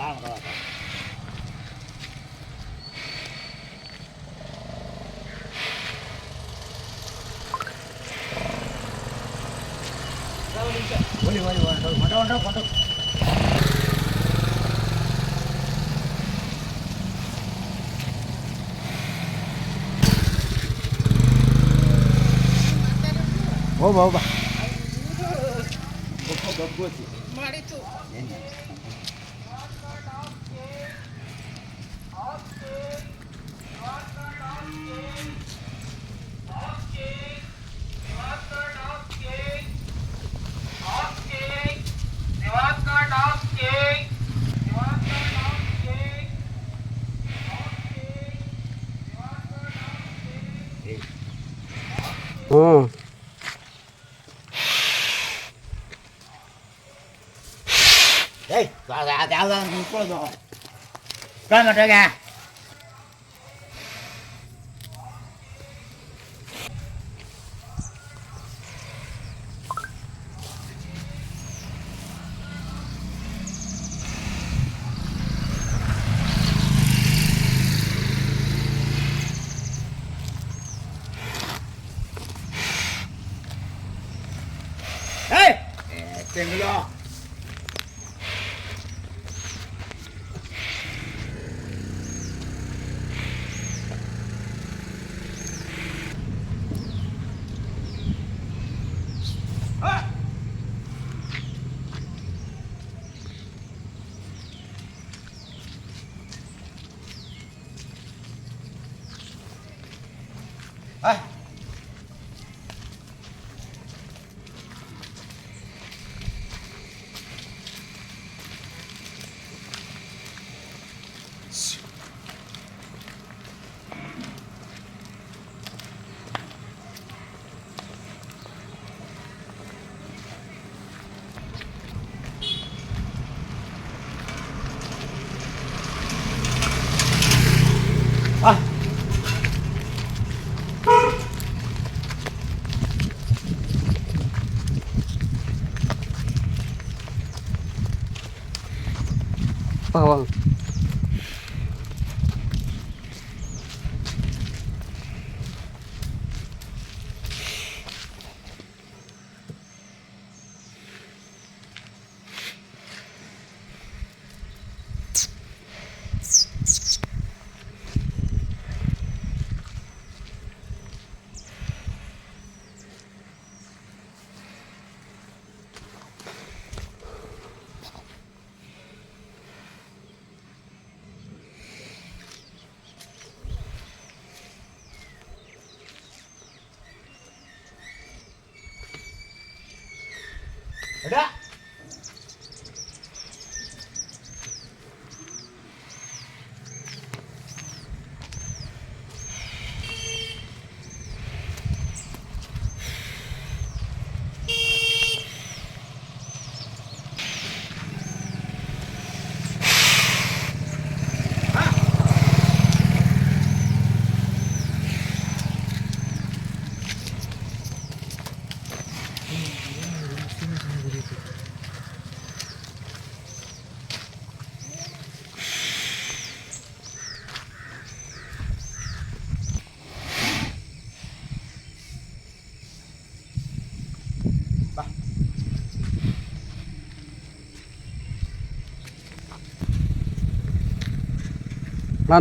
ಹೋಗ್ಬಾ ಯಾವ್ದು ನಿಂತ್ಕೊಳ್ಳೋದು ಮಟ್ಟಾಗೆ ತೆಂಗಿಲು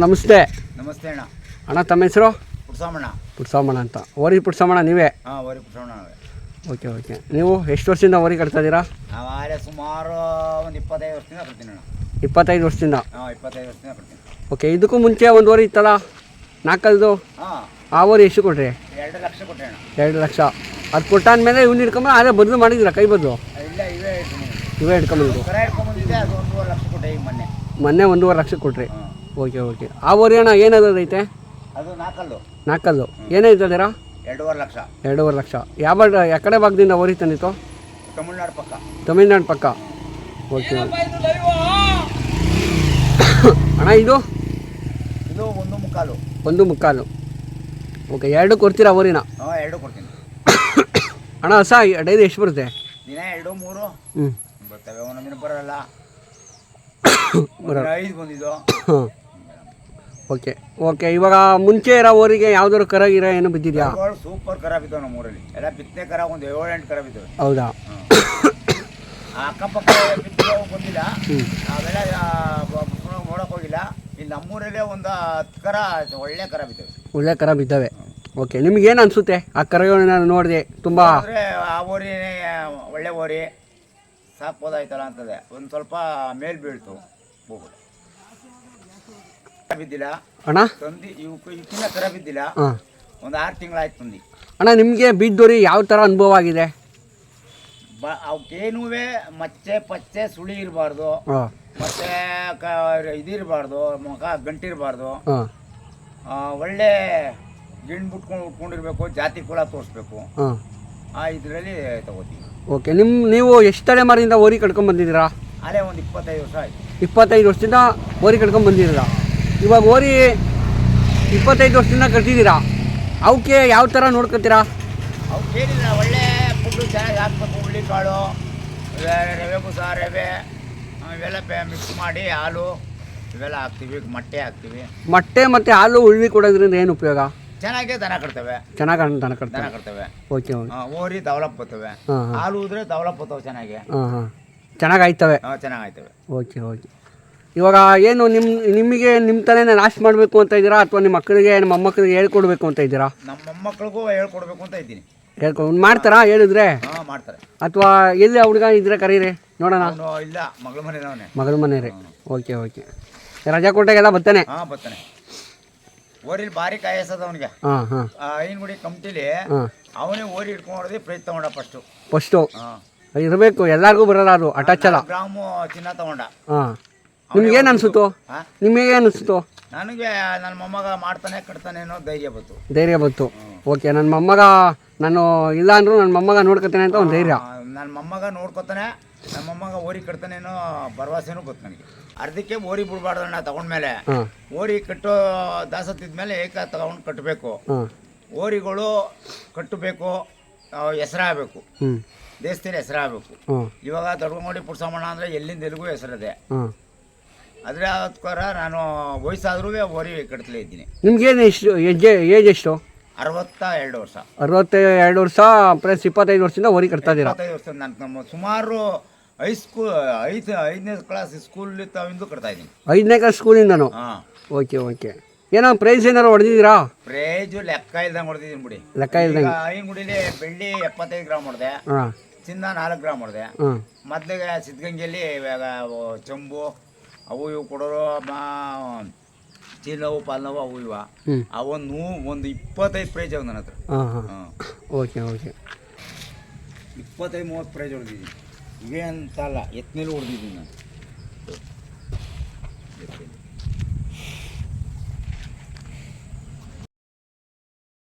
ನಮಸ್ತೆ. ನಮಸ್ತೆ ಅಣ್ಣ. ಅಣ್ಣ ತಮ್ಮ ಹೆಸರು? ಪುಟ್ಸಮ್ಮಣ್ಣ ಅಂತ. ಓರಿ ಪುಟ್ಸಮ್ಮಣ್ಣ ನೀವೇ? ಹಾಂ, ಓರಿ ಪುಟ್ಸಮ್ಮಣ್ಣ. ಓಕೆ. ನೀವು ಎಷ್ಟು ವರ್ಷದಿಂದ ಓರಿ ಕಟ್ತಾ ಇದ್ದೀರಾ? ನಾವು ಆಲೆ ಸುಮಾರು ಒಂದು 25 ವರ್ಷದಿಂದ ಕಟ್ತೀನಿ ಅಣ್ಣ. 25 ವರ್ಷದಿಂದ? ಹಾಂ, 25 ವರ್ಷದಿಂದ ಕಟ್ತೀನಿ. ಓಕೆ. ಇದಕ್ಕೂ ಮುಂಚೆ ಒಂದು ಓರಿ ಇತ್ತಲ್ಲ ನಾಲ್ಕಲ್ದು? ಹಾಂ. ಆ ಓರಿ ಎಷ್ಟು ಕೊಟ್ರಿ? 2 ಲಕ್ಷ ಕೊಟ್ಟೆ ಅಣ್ಣ. 2 ಲಕ್ಷ. ಅದು ಕೊಟ್ಟಾದ್ಮೇಲೆ ಇವ್ನು ಹಿಡ್ಕೊಂಬ ಅದೇ ಬದಲು ಮಾಡಿದ್ದೀರಾ ಕೈ ಬದಲು? ಇಲ್ಲ, ಇವೇ ಹಿಡ್ಕೊಂಬಂದಿದ್ದು. ಹಿಡ್ಕೊಂಬಂದಿದ್ದೆ. ಅದು 1.5 ಲಕ್ಷ ಕೊಟ್ಟೆ ಈಗ ಮೊನ್ನೆ 1.5 ಲಕ್ಷ ಕೊಟ್ರಿ. ಓಕೆ. ಆ ಓರಿ ಅಣ್ಣ ಏನದೈತೆ? ಅದು ನಾಲ್ಕಲ್ಲು. ಏನೈತದಿರಾ? 2.5 ಲಕ್ಷ. 2.5 ಲಕ್ಷ. ಯಾಕಡೆ ಭಾಗದಿಂದ ಓರಿ ತಂದಿತ್ತು? ತಮಿಳ್ನಾಡು ಪಕ್ಕ. ಓಕೆ ಅಣ್ಣ. ಇದು 1.25. ಓಕೆ. 2 ಕೊಡ್ತೀರಾ ಓರಿನ? ಹಾಂ, 2 ಕೊಡ್ತೀನಿ ಅಣ್ಣ. ಹೊಸ ಡೈಲಿ ಎಷ್ಟು ಬರುತ್ತೆ? ದಿನ 2-3 ಬರ್ತವೆ, ಒಂದೊಂದಿನ ಬರೋಲ್ಲ. 5 ಬಂದಿದ್ದು. ಹಾಂ ಓಕೆ ಓಕೆ. ಇವಾಗ ಮುಂಚೆ ಇರೋ ಊರಿಗೆ ಯಾವ್ದಾದ್ರು ಕರ ಗಿರ ಏನು ಬಿದ್ದಿದ್ಯಾ? ಸೂಪರ್ ಕರ ಬಿದ್ದವು ನಮ್ಮೂರಲ್ಲಿ. ಎಲ್ಲ ಬಿತ್ತನೆ ಕರ ಒಂದು 7-8 ಕರ ಬಿದ್ದವೆ. ಹೌದಾ? ಅಕ್ಕಪಕ್ಕ ಬಿತ್ತನೆ ಬಂದಿಲ್ಲ, ಅವೆಲ್ಲ ನೋಡೋಕೆ ಹೋಗಿಲ್ಲ. ಇಲ್ಲಿ ನಮ್ಮೂರಲ್ಲೇ ಒಂದು 10 ಕರ ಒಳ್ಳೆ ಕರ ಬಿದ್ದವೆ. ಒಳ್ಳೆ ಕರ ಬಿದ್ದಾವೆ. ಓಕೆ, ನಿಮ್ಗೇನು ಅನಿಸುತ್ತೆ ಆ ಕರಗಳನ್ನ ನೋಡಿದೆ? ತುಂಬ ಅಂದರೆ ಆ ಓರಿನೇ ಒಳ್ಳೆ ಓರಿ, ಸಾಕ್ಬೋದಾಯ್ತಲ್ಲ ಅಂತದೆ. ಒಂದು ಸ್ವಲ್ಪ ಮೇಲ್ ಬೀಳ್ತು ಹೋಗ್ಬಿಡು. ಬಿದ್ದಿಲ್ಲ ಅಣ್ಣ, ತಂದು ಇವಕ್ಕಿನ್ನ ಕರ ಬಿದ್ದಿಲ್ಲ. ಒಂದು 6 ತಿಂಗಳಾಯ್ತು ತಂದು. ಅಣ್ಣ, ನಿಮಗೆ ಬೀದ್ದೋರಿ ಯಾವ ಥರ ಅನುಭವ ಆಗಿದೆ? ಅವಕ್ಕೇನೂ ಮಚ್ಚೆ ಪಚ್ಚೆ ಸುಳಿ ಇರಬಾರ್ದು, ಮತ್ತೆ ಇದಿರಬಾರ್ದು, ಮುಖ ಗಂಟಿರಬಾರ್ದು, ಒಳ್ಳೆ ಗಿಣ್ ಬಿಟ್ಕೊಂಡು ಉಟ್ಕೊಂಡಿರ್ಬೇಕು, ಜಾತಿ ಕುಲ ತೋರಿಸ್ಬೇಕು. ಇದರಲ್ಲಿ ತಗೋತೀವಿ. ಓಕೆ, ನೀವು ಎಷ್ಟು ತಲೆಮಾರಿಂದ ಓರಿ ಕಟ್ಕೊಂಡು ಬಂದಿದ್ದೀರಾ? ಅಲ್ಲೇ ಒಂದು 25 ವರ್ಷ ಆಯ್ತು. 25 ವರ್ಷದಿಂದ ಓರಿ ಕಟ್ಕೊಂಡು ಬಂದಿದ್ದೀರಾ. ಇವಾಗ ಓರಿ 25 ವರ್ಷದಿಂದ ಕಟ್ತಿದ್ದೀರಾ, ಅವಕ್ಕೆ ಯಾವ ಥರ ನೋಡ್ಕೊತೀರಾ? ಅವಕ್ಕೇನಿಲ್ಲ, ಒಳ್ಳೆ ಫುಡ್ಡು ಚೆನ್ನಾಗಿ ಹಾಕ್ಬೇಕು. ಹುಳ್ಳಿ ಕಾಳು, ರವೆ ಬೂಸ, ರವೆ ಇವೆಲ್ಲ ಮಿಕ್ಸ್ ಮಾಡಿ, ಹಾಲು ಇವೆಲ್ಲ ಹಾಕ್ತೀವಿ. ಮೊಟ್ಟೆ ಹಾಕ್ತೀವಿ. ಮೊಟ್ಟೆ ಮತ್ತು ಹಾಲು ಉಳ್ಳಿ ಕೊಡೋದ್ರಿಂದ ಏನು ಉಪಯೋಗ? ಚೆನ್ನಾಗೇ ದನ ಕಟ್ತವೆ. ಚೆನ್ನಾಗಿ ದನ ಕಟ್ತವೆ. ಓಕೆ. ಓರಿ ಡೆವಲಪ್ ಬರ್ತವೆ. ಹಾಲು ಉದ್ರೆ ಡೆವಲಪ್ ಬರ್ತವೆ ಚೆನ್ನಾಗಿ. ಚೆನ್ನಾಗಿ ಆಯ್ತವೆ. ಚೆನ್ನಾಗಾಯ್ತವೆ. Okay okay. ಇವಾಗ ಏನು ನಿಮಗೆ ನಿಮ್ಮ ತಲೆನ ನಾಶ ಮಾಡಬೇಕು ಅಂತ ಇದ್ದೀರಾ, ಅಥವಾ ನಿಮ್ಮ ಮಕ್ಕಳಿಗೆ ನಿಮ್ಮ ಮೊಮ್ಮಕ್ಕಳಿಗೆ ಹೇಳ್ಕೊಡ್ಬೇಕು ಅಂತ ಇದ್ದೀರಾ? ನಮ್ಮ ಮೊಮ್ಮಕ್ಕಳಿಗೂ ಹೇಳ್ಕೊಡ್ಬೇಕು ಅಂತ ಇದ್ದೀನಿ. ಮಾಡ್ತಾರಾ ಹೇಳಿದ್ರೆ? ಮಾಡ್ತಾರೆ. ಅಥವಾ ಎಲ್ಲಿ ಹುಡುಗ ಇದ್ರೆ ಕರೀರಿ ನೋಡೋಣ. ಇಲ್ಲ, ಮಗಳ ಮನೆಯವನೇ. ಮಗಳ ಮನೆ ರೀ. Okay okay. ರಜಾ ಕೊಟ್ಟಾಗೆಲ್ಲ ಬರ್ತಾನೆ? ಬರ್ತಾನೆ. ಓರಿಲಿ ಭಾರಿ ಕಾಯಸದ ಅವನಿಗೆ. ಐನಗುಡಿ ಕಮಿಟಿಲಿ ಅವನೇ ಓರಿ ಇಟ್ಕೊಂಡು ಪ್ರೈಸ್ ತಗೊಂಡ ಫಸ್ಟು. ಇರಬೇಕು, ಎಲ್ಲರಿಗೂ ಬರೋಲ್ಲ ಅದು, ಅಟ್ಯಾಚ್ ಅಲ್ಲ. ಗ್ರಾಮು ಚಿನ್ನ ತಗೊಂಡ. ನಿಮ್ಗೇನು ಅನಿಸುತ್ತೋ? ನನಗೆ ನನ್ನ ಮೊಮ್ಮಗ ಮಾಡ್ತಾನೆ ಕಟ್ತಾನೆ ಅನ್ನೋ ಧೈರ್ಯ ಬಂತು. ಓಕೆ, ನನ್ನ ಮೊಮ್ಮಗ ನಾನು ಇಲ್ಲ ಅಂದ್ರೂ ನನ್ನ ಮೊಮ್ಮಗ ನೋಡ್ಕೊತಾನೆ ಅಂತ ಒಂದು ಧೈರ್ಯ. ನನ್ನ ಮೊಮ್ಮಗ ನೋಡ್ಕೊತಾನೆ, ನಮ್ಮ ಮೊಮ್ಮಗ ಓರಿ ಕಟ್ತಾನೆ ಅನ್ನೋ ಭರವಸೆನೂ ಗೊತ್ತು ನನಗೆ. ಅರ್ಧಕ್ಕೆ ಓರಿ ಬಿಡ್ಬಾರ್ದಣ್ಣ. ತಗೊಂಡ್ಮೇಲೆ ಓರಿ ಕಟ್ಟೋ ದಾಸತ್ತಿದ್ಮೇಲೆ ತಗೊಂಡು ಕಟ್ಟಬೇಕು. ಓರಿಗಳು ಕಟ್ಟಬೇಕು, ಹೆಸರಾಗಬೇಕು, ದೇಶದಲ್ಲಿ ಹೆಸರಾಗಬೇಕು. ಇವಾಗ ದೊಡ್ಡಗೋಡಿ ಪುಡ್ಸಮಣ್ಣ ಅಂದರೆ ಎಲ್ಲಿಂದ ಎಲ್ಲಿಗೂ ಹೆಸರಿದೆ. ಆದರೆ ಅದಕ್ಕೋಸ್ಕರ ನಾನು ವಯಸ್ಸಾದ್ರೂ ಓರಿ ಕಟ್ತಲೇ ಇದ್ದೀನಿ. ನಿಮ್ಗೇನು ಎಷ್ಟು ಏಜ್ ಎಷ್ಟು? 62 ವರ್ಷ. 62 ವರ್ಷ ಪ್ಲಸ್ 25 ವರ್ಷದಿಂದ ಓರಿ ಕಟ್ತಾ ಇದ್ದೀರಾ? 25 ವರ್ಷ. ನಮ್ಮ ಸುಮಾರು 5ನೇ ಕ್ಲಾಸ್ ಸ್ಕೂಲ್ ತಾವಿಂದು ಕಟ್ತಾ ಇದ್ದೀನಿ. 5ನೇ ಕ್ಲಾಸ್ ಸ್ಕೂಲಿಂದನೂ? Okay okay. ಏನೋ ಪ್ರೈಸ್ ಏನಾರು ಹೊಡೆದಿದ್ದೀರಾ? ಪ್ರೈಜು ಲೆಕ್ಕ ಇಲ್ದಂಗೆ ಹೊಡೆದಿದ್ದೀನಿ ಬಿಡಿ. ಲೆಕ್ಕ ಇಲ್ದಂಗೆ? ಐನಗುಡಿಲಿ ಬೆಳ್ಳಿ 75 ಗ್ರಾಮ್ ಹೊಡೆದೆ, ಚಿನ್ನ 4 ಗ್ರಾಮ್ ಹೊಡೆದೆ. ಮೊದಲಿಗೆ ಸಿದ್ಧಗಂಗೆಯಲ್ಲಿ ಚಂಬು ಅವು ಇವು ಕೊಡೋರು, ಚೀಲವು ಪಾಲ್ನವು ಅವು ಇವ ಅವನು ಒಂದು 25 ಪ್ರೈಜ್ ಅವ ನನ್ನ ಹತ್ರ. Okay okay. 25-30 ಪ್ರೈಜ್ ಹೊಡೆದಿದ್ದೀನಿ. ಇವೇ ಅಂತಲ್ಲ, ಎತ್ಮೇಲೆ ಹೊಡೆದಿದ್ದೀನಿ ನಾನು.